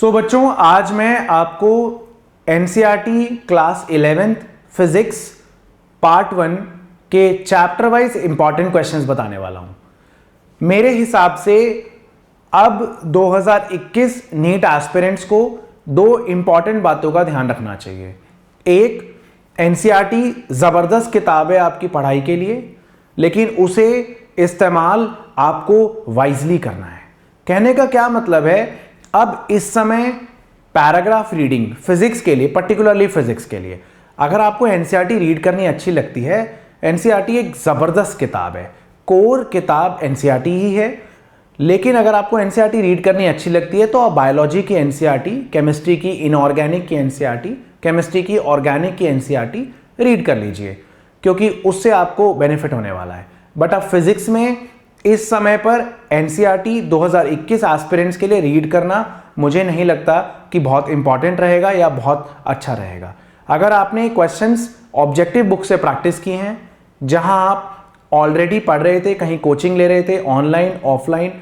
बच्चों, आज मैं आपको NCERT class 11th physics part 1 के चैप्टर वाइज इंपॉर्टेंट क्वेश्चंस बताने वाला हूं। मेरे हिसाब से अब 2021 नीट एस्पिरेंट्स को दो इंपॉर्टेंट बातों का ध्यान रखना चाहिए। एक, एनसीईआरटी जबरदस्त किताब है आपकी पढ़ाई के लिए, लेकिन उसे इस्तेमाल आपको वाइजली करना है। कहने का क्या मतलब है, अब इस समय पैराग्राफ रीडिंग फिजिक्स के लिए, पर्टिकुलरली फिजिक्स के लिए, अगर आपको एनसीईआरटी रीड करनी अच्छी लगती है, एनसीईआरटी एक जबरदस्त किताब है, कोर किताब एनसीईआरटी ही है। लेकिन अगर आपको एनसीईआरटी रीड करनी अच्छी लगती है तो आप बायोलॉजी की एनसीईआरटी, केमिस्ट्री की इनऑर्गेनिक की एनसीईआरटी, केमिस्ट्री की ऑर्गेनिक की एनसीईआरटी रीड कर लीजिए, क्योंकि उससे आपको बेनिफिट होने वाला है। बट अब फिजिक्स में इस समय पर एनसीईआरटी 2021 एस्पिरेंट्स के लिए रीड करना मुझे नहीं लगता कि बहुत इंपॉर्टेंट रहेगा या बहुत अच्छा रहेगा। अगर आपने क्वेश्चंस ऑब्जेक्टिव बुक से प्रैक्टिस किए हैं, जहां आप ऑलरेडी पढ़ रहे थे, कहीं कोचिंग ले रहे थे, ऑनलाइन ऑफलाइन,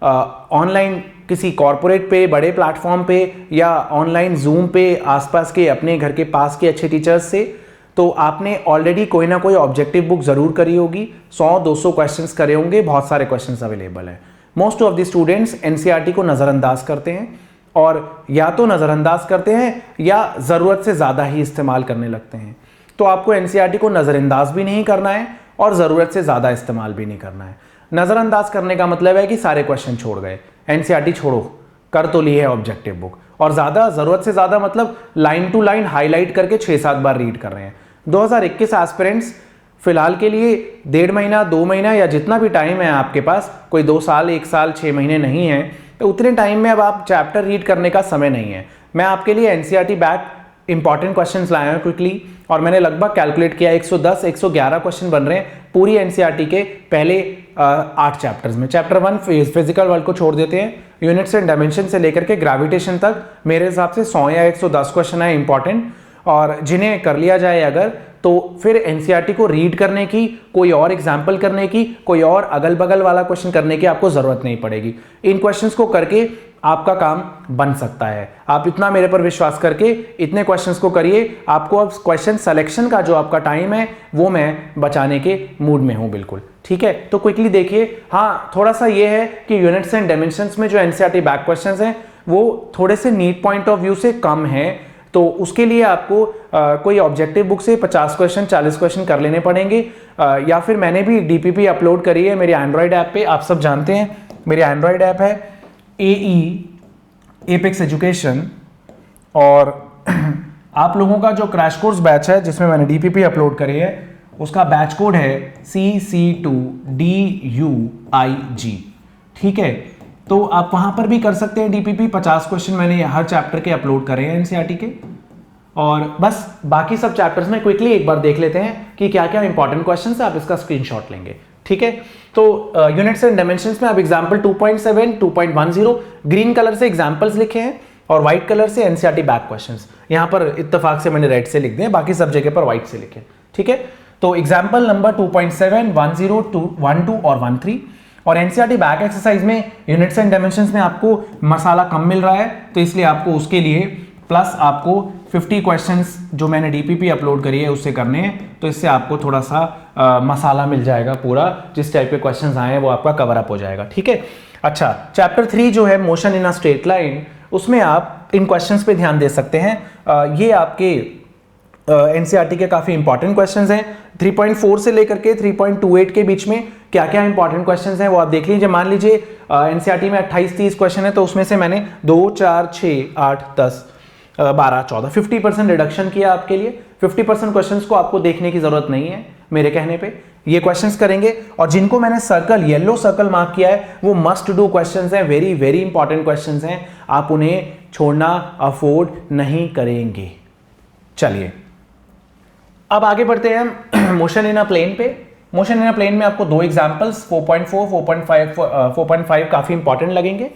ऑनलाइन किसी कॉर्पोरेट पे, बड़े प्लेटफॉर्म पे, या ऑनलाइन जूम पे आसपास के अपने घर के पास के अच्छे टीचर्स से, तो आपने ऑलरेडी कोई ना कोई ऑब्जेक्टिव बुक जरूर करी होगी। 100-200 क्वेश्चंस करे होंगे, बहुत सारे क्वेश्चंस अवेलेबल हैं। Most of the students NCERT को नज़रअंदाज करते हैं, और या तो नज़रअंदाज करते हैं या ज़रूरत से ज़्यादा ही इस्तेमाल करने लगते हैं। तो आपको एनसीईआरटी को नज़रअंदाज भी नहीं करना है और ज़रूरत से ज़्यादा इस्तेमाल भी नहीं करना है। नज़रअंदाज करने का मतलब है कि सारे क्वेश्चन छोड़ गए, एनसीईआरटी छोड़ो, कर तो ली है ऑब्जेक्टिव बुक, और ज़्यादा, ज़रूरत से ज़्यादा मतलब लाइन टू लाइन हाईलाइट करके 6-7 बार रीड कर रहे हैं। 2021 एस्पिरेंट्स फिलहाल के लिए 1.5 महीना, 2 महीना या जितना भी टाइम है आपके पास, कोई 2 साल, 1 साल, 6 महीने नहीं है, तो उतने टाइम में अब आप चैप्टर रीड करने का समय नहीं है। मैं आपके लिए एनसीईआरटी बैक इंपॉर्टेंट क्वेश्चंस लाया हूं क्विकली, और मैंने लगभग कैलकुलेट किया 110-111 क्वेश्चन बन रहे हैं पूरी एनसीईआरटी के पहले 8 चैप्टर्स में। चैप्टर 1 फिजिकल वर्ल्ड को छोड़ देते हैं, यूनिट्स एंड डायमेंशन से लेकर के ग्रेविटेशन तक मेरे हिसाब से 100 या 110 क्वेश्चन है इंपॉर्टेंट, और जिन्हें कर लिया जाए अगर, तो फिर एनसीईआरटी को रीड करने की, कोई और एग्जाम्पल करने की, कोई और अगल बगल वाला क्वेश्चन करने की आपको जरूरत नहीं पड़ेगी। इन क्वेश्चंस को करके आपका काम बन सकता है। आप इतना मेरे पर विश्वास करके इतने क्वेश्चंस को करिए। आपको अब क्वेश्चन सिलेक्शन का जो आपका टाइम है वो मैं बचाने के मूड में हूं बिल्कुल, ठीक है। तो क्विकली देखिए। हाँ, थोड़ा सा ये है कि यूनिट्स एंड डायमेंशंस में जो एनसीईआरटी बैक क्वेश्चंस हैं वो थोड़े से नीट पॉइंट ऑफ व्यू से कम है, तो उसके लिए आपको कोई ऑब्जेक्टिव बुक से 50 क्वेश्चन, 40 क्वेश्चन कर लेने पड़ेंगे, या फिर मैंने भी डीपीपी अपलोड करी है मेरे एंड्रॉयड ऐप पे। आप सब जानते हैं मेरी एंड्रॉयड ऐप है एपेक्स एजुकेशन, और आप लोगों का जो क्रैश कोर्स बैच है जिसमें मैंने डीपीपी अपलोड करी है, उसका बैच कोड है CC2DUIG, ठीक है। तो आप वहां पर भी कर सकते हैं डीपीपी। 50 क्वेश्चन मैंने हर चैप्टर के अपलोड करे हैं एनसीईआरटी के, और बस बाकी सब चैप्टर्स में क्विकली एक बार देख लेते हैं कि क्या क्या इंपॉर्टेंट क्वेश्चंस है, आप इसका स्क्रीनशॉट लेंगे, ठीक है। तो यूनिट्स एंड डायमेंशंस में आप एग्जांपल 2.7, 2.10 ग्रीन कलर से एग्जांपल्स लिखे हैं, और व्हाइट कलर से एनसीईआरटी बैक क्वेश्चंस। यहां पर इत्तेफाक से मैंने रेड से लिख दिए, बाकी सब जगह पर व्हाइट से लिखे, ठीक है। तो एग्जाम्पल नंबर 2.7, 10, 12 और 13। और एनसीईआरटी बैक एक्सरसाइज में यूनिट्स एंड डायमेंशंस में आपको मसाला कम मिल रहा है, तो इसलिए आपको उसके लिए प्लस आपको 50 क्वेश्चंस जो मैंने डीपीपी अपलोड करी है उससे करने हैं, तो इससे आपको थोड़ा सा मसाला मिल जाएगा, पूरा जिस टाइप के क्वेश्चंस आए हैं वो आपका कवर अप हो जाएगा, ठीक है। अच्छा, चैप्टर 3 जो है motion in a straight line, उसमें आप इन क्वेश्चंस पे ध्यान दे सकते हैं। ये आपके एनसीईआरटी के काफी इंपॉर्टेंट क्वेश्चंस हैं। 3.4 से लेकर के 3.28 के बीच में क्या क्या इंपॉर्टेंट क्वेश्चंस हैं वो आप देख लीजिए। मान लीजिए एनसीईआरटी में 28-30 क्वेश्चन है, तो उसमें से मैंने 2, 4, 6, 8, 10, 12, 14, 50% रिडक्शन किया आपके लिए। 50% क्वेश्चंस को आपको देखने की जरूरत नहीं है मेरे कहने पे, ये क्वेश्चंस करेंगे। और जिनको मैंने सर्कल, येलो सर्कल मार्क किया है, वो मस्ट डू क्वेश्चंस हैं, वेरी वेरी इंपॉर्टेंट क्वेश्चंस हैं, आप उन्हें छोड़ना अफोर्ड नहीं करेंगे। चलिए अब आगे बढ़ते हैं मोशन इन अ प्लेन पे। मोशन इन अ प्लेन में आपको दो एग्जांपल्स 4.4, 4.5 काफी इंपॉर्टेंट लगेंगे।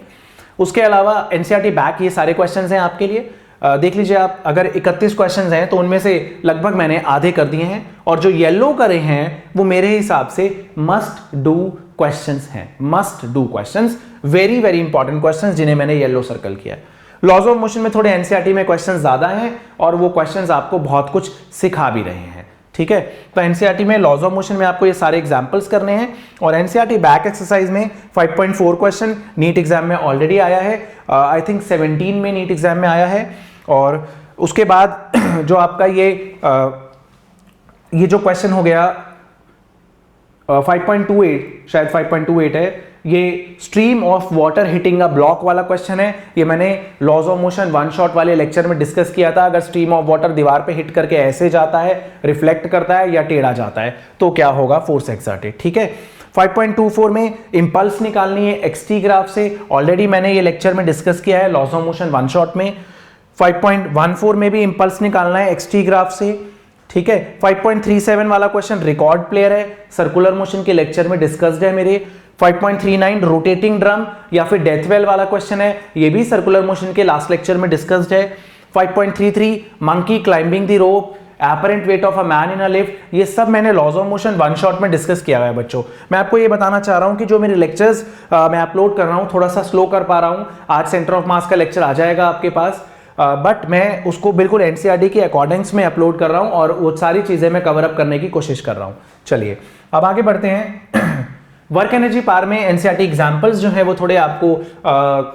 उसके अलावा एनसीईआरटी बैक ये सारे क्वेश्चंस हैं आपके लिए। देख लीजिए आप, अगर 31 क्वेश्चंस हैं तो उनमें से लगभग मैंने आधे कर दिए हैं, और जो येलो करे हैं वो मेरे हिसाब से मस्ट डू क्वेश्चंस हैं। Must do questions, very very important questions जिन्हें मैंने येलो सर्कल किया। लॉज ऑफ मोशन में थोड़े एनसीईआरटी में क्वेश्चंस ज्यादा हैं और वो क्वेश्चंस आपको बहुत कुछ सिखा भी रहे हैं, ठीक है। तो एनसीईआरटी में लॉज ऑफ मोशन में आपको ये सारे एग्जांपल्स करने हैं और एनसीईआरटी बैक एक्सरसाइज में 5.4 क्वेश्चन नीट एग्जाम में ऑलरेडी आया है, आई थिंक 17 में नीट एग्जाम में आया है। और उसके बाद जो आपका ये जो क्वेश्चन हो गया 5.28, शायद 5.28 है, ये stream of water hitting a block वाला क्वेश्चन है। ये मैंने laws of motion one shot वाले लेक्चर में डिस्कस किया था। अगर स्ट्रीम ऑफ वाटर दीवार पे हिट करके ऐसे जाता है, रिफ्लेक्ट करता है या टेढ़ा जाता है तो क्या होगा, फोर्स एक्सर्टेड, ठीक है। 5.24 में इंपल्स निकालनी है एक्सटी ग्राफ से, ऑलरेडी मैंने ये लेक्चर में डिस्कस किया है laws of motion one shot में। 5.14 में भी इंपल्स निकालना है एक्सटी ग्राफ से, ठीक है। 5.37 वाला क्वेश्चन रिकॉर्ड प्लेयर है, सर्कुलर मोशन के लेक्चर में डिस्कस्ड है मेरे। 5.39 रोटेटिंग ड्रम या फिर डेथ वेल वाला क्वेश्चन है, ये भी सर्कुलर मोशन के लास्ट लेक्चर में डिस्कस्ड है। 5.33 monkey climbing the rope, apparent weight of a man in a lift, ये सब मैंने laws of motion one shot में डिस्कस किया हुआ है बच्चों। मैं आपको ये बताना चाह रहा हूं कि जो मेरे लेक्चर्स मैं अपलोड कर रहा हूं थोड़ा सा स्लो कर पा रहा हूं। आज सेंटर ऑफ मास का लेक्चर आ जाएगा आपके पास, बट मैं उसको बिल्कुल एनसीईआरटी के अकॉर्डिंग्स में अपलोड कर रहा हूं और वो सारी चीजें मैं कवर अप करने की कोशिश कर रहा हूं। चलिए अब आगे बढ़ते हैं। वर्क एनर्जी पावर में एनसीईआरटी एग्जांपल्स जो है वो थोड़े आपको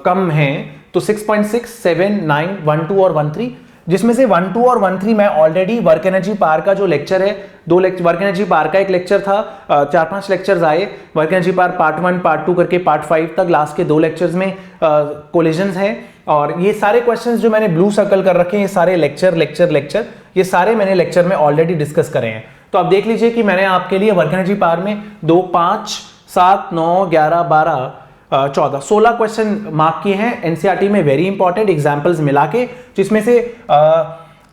कम हैं, तो 6.6, 7, 9, 1, 2 और 1, 3, जिसमें से 1, 2 और 1, 3 मैं ऑलरेडी वर्क एनर्जी पावर का जो लेक्चर है, वर्क एनर्जी पावर का एक लेक्चर था, 4-5 लेक्चर्स आए work energy power part 1 part 2 करके पार्ट 5 तक, लास्ट के 2 लेक्चर्स में कोलिजन्स हैं। और ये सारे क्वेश्चंस जो मैंने ब्लू सर्कल कर रखे हैं, ये सारे लेक्चर ये सारे मैंने लेक्चर में ऑलरेडी डिस्कस करे हैं। तो आप देख लीजिए कि मैंने आपके लिए वर्क एनर्जी पावर में 2, 5, 7, 9, 11, 12, 14, 16 क्वेश्चन मार्क किए हैं एनसीईआरटी में, वेरी इंपॉर्टेंट एग्जांपल्स मिला के, जिसमें से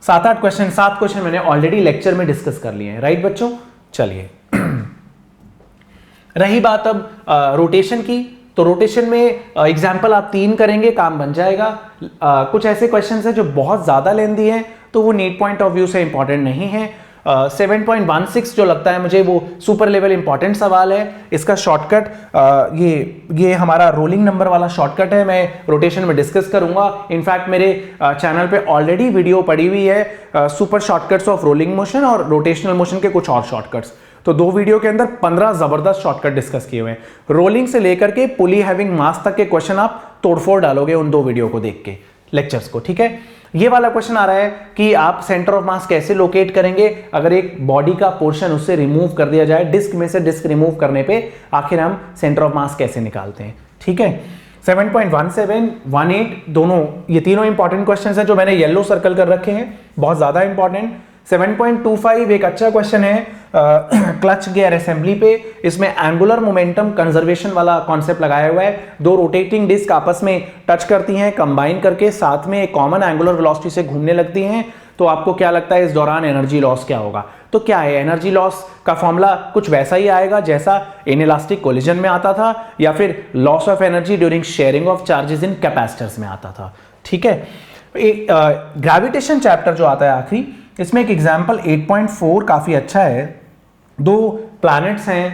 7 क्वेश्चन मैंने ऑलरेडी लेक्चर में डिस्कस कर लिए हैं, राइट बच्चों। चलिए रही बात अब रोटेशन की, तो रोटेशन में एग्जाम्पल आप 3 करेंगे, काम बन जाएगा। कुछ ऐसे क्वेश्चंस हैं जो बहुत ज्यादा लेंथी हैं तो वो नीट पॉइंट ऑफ व्यू से इंपॉर्टेंट नहीं है। 7.16 जो लगता है मुझे वो सुपर लेवल इंपॉर्टेंट सवाल है। इसका शॉर्टकट ये हमारा रोलिंग नंबर वाला शॉर्टकट है, मैं रोटेशन में डिस्कस करूंगा। इनफैक्ट मेरे चैनल पे ऑलरेडी वीडियो पड़ी हुई है super shortcuts of rolling motion और रोटेशनल मोशन के कुछ और शॉर्टकट्स, तो 2 वीडियो के अंदर 15 जबरदस्त शॉर्टकट डिस्कस किए हुए हैं। रोलिंग से लेकर के पुली हैविंग मास तक के क्वेश्चन आप तोड़फोड़ डालोगे उन 2 वीडियो को देख के, लेक्चर्स को, ठीक है। ये वाला क्वेश्चन आ रहा है कि आप सेंटर ऑफ मास कैसे लोकेट करेंगे अगर एक बॉडी का पोर्शन उससे रिमूव कर दिया जाए, डिस्क में से डिस्क रिमूव करने पे आखिर हम सेंटर ऑफ मास कैसे निकालते हैं, ठीक है। 7.17, 18 दोनों, ये तीनों इंपॉर्टेंट क्वेश्चंस हैं जो मैंने येलो सर्कल कर रखे हैं, बहुत ज्यादा इंपॉर्टेंट। 7.25 एक अच्छा क्वेश्चन है क्लच गियर असेंबली पे, इसमें एंगुलर मोमेंटम कंजर्वेशन वाला कॉन्सेप्ट लगाया हुआ है। 2 रोटेटिंग डिस्क आपस में टच करती हैं, कंबाइन करके साथ में एक कॉमन एंगुलर वेलोसिटी से घूमने लगती हैं, तो आपको क्या लगता है इस दौरान एनर्जी लॉस क्या होगा? तो क्या है एनर्जी लॉस का फॉर्मूला? कुछ वैसा ही आएगा जैसा इनइलास्टिक कोलिजन में आता था या फिर loss of energy during sharing of charges in capacitors में आता था, ठीक है। ग्रेविटेशन चैप्टर जो आता है आखिरी, इसमें एक एग्जाम्पल 8.4 काफी अच्छा है। 2 प्लैनेट्स हैं,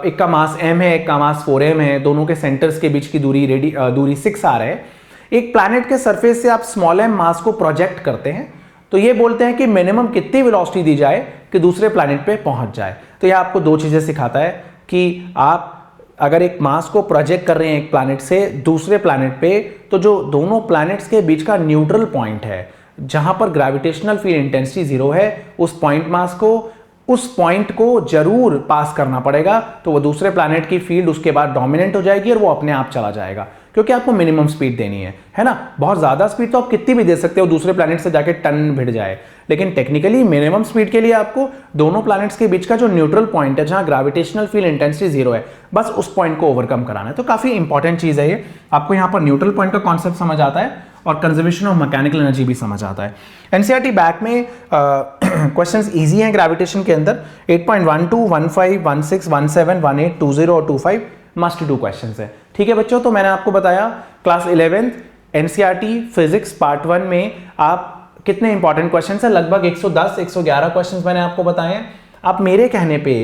एक का मास m है, एक का मास 4m है, दोनों के सेंटर्स के बीच की दूरी 6 r है। एक प्लैनेट के सरफेस से आप स्मॉल m मास को प्रोजेक्ट करते हैं, तो ये बोलते हैं कि मिनिमम कितनी वेलोसिटी दी जाए कि दूसरे प्लैनेट पे पहुंच जाए। तो ये आपको 2 चीजें सिखाता है कि आप अगर एक मास को प्रोजेक्ट कर रहे हैं एक प्लैनेट से दूसरे प्लैनेट पे, तो जो दोनों प्लैनेट्स के बीच का न्यूट्रल पॉइंट है जहां पर ग्रेविटेशनल फील्ड इंटेंसिटी 0 है, उस पॉइंट मास को उस पॉइंट को जरूर पास करना पड़ेगा, तो वो दूसरे प्लैनेट की फील्ड उसके बाद डोमिनेंट हो जाएगी और वो अपने आप चला जाएगा, क्योंकि आपको मिनिमम स्पीड देनी है ना। बहुत ज्यादा स्पीड तो आप कितनी भी दे सकते हो, दूसरे प्लैनेट से जाके टन भिड़ जाए, लेकिन टेक्निकली मिनिमम स्पीड के लिए आपको दोनों प्लैनेट्स के बीच का जो न्यूट्रल पॉइंट है जहां ग्रेविटेशनल फील्ड इंटेंसिटी 0 है, बस उस पॉइंट को ओवरकम कराना है। तो काफी इंपॉर्टेंट चीज है ये, आपको यहां पर न्यूट्रल पॉइंट का कॉन्सेप्ट समझ आता है और कंजर्वेशन ऑफ मैकेनिकल एनर्जी भी समझ आता है। एनसीईआरटी बैक में क्वेश्चंस इजी हैं ग्रेविटेशन के अंदर। 8.12, 15, 16, 17, 18, 20 और 25 मस्ट डू क्वेश्चंस है, ठीक है बच्चों। तो मैंने आपको बताया class 11th NCERT physics part 1 में आप कितने इंपॉर्टेंट क्वेश्चंस है, लगभग 110 111 क्वेश्चंस मैंने आपको बताए हैं। आप मेरे कहने पे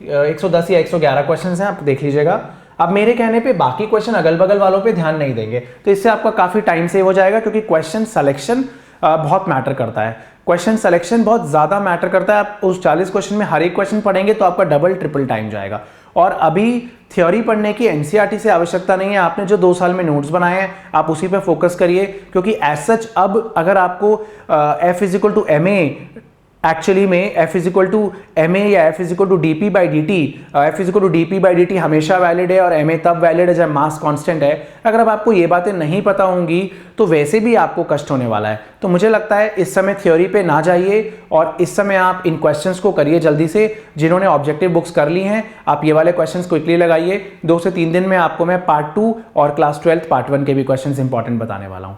110 या 111 क्वेश्चंस हैं, आप देख लीजिएगा। अब मेरे कहने पे बाकी क्वेश्चन अगल बगल वालों पे ध्यान नहीं देंगे, तो इससे आपका काफ़ी टाइम सेव हो जाएगा, क्योंकि क्वेश्चन सिलेक्शन बहुत मैटर करता है। क्वेश्चन सिलेक्शन बहुत ज़्यादा मैटर करता है। आप उस 40 क्वेश्चन में हर एक क्वेश्चन पढ़ेंगे तो आपका डबल ट्रिपल टाइम जाएगा। और अभी थ्योरी पढ़ने की एनसीईआरटी से आवश्यकता नहीं है। आपने जो 2 साल में नोट्स बनाए हैं आप उसी पे फोकस करिए, क्योंकि एज सच अब अगर आपको F = MA एक्चुअली में F = MA या F = dP/dt, F = dP/dt हमेशा वैलिड है और MA तब वैलिड है जब मास कांस्टेंट है। अगर अब आपको ये बातें नहीं पता होंगी तो वैसे भी आपको कष्ट होने वाला है। तो मुझे लगता है इस समय थ्योरी पे ना जाइए और इस समय आप इन क्वेश्चंस को करिए जल्दी से। जिन्होंने ऑब्जेक्टिव बुक्स कर ली हैं आप ये वाले क्वेश्चंस क्विकली लगाइए। 2 से 3 दिन में आपको मैं पार्ट 2 और क्लास 12 पार्ट 1 के भी क्वेश्चंस इंपॉर्टेंट बताने वाला हूँ।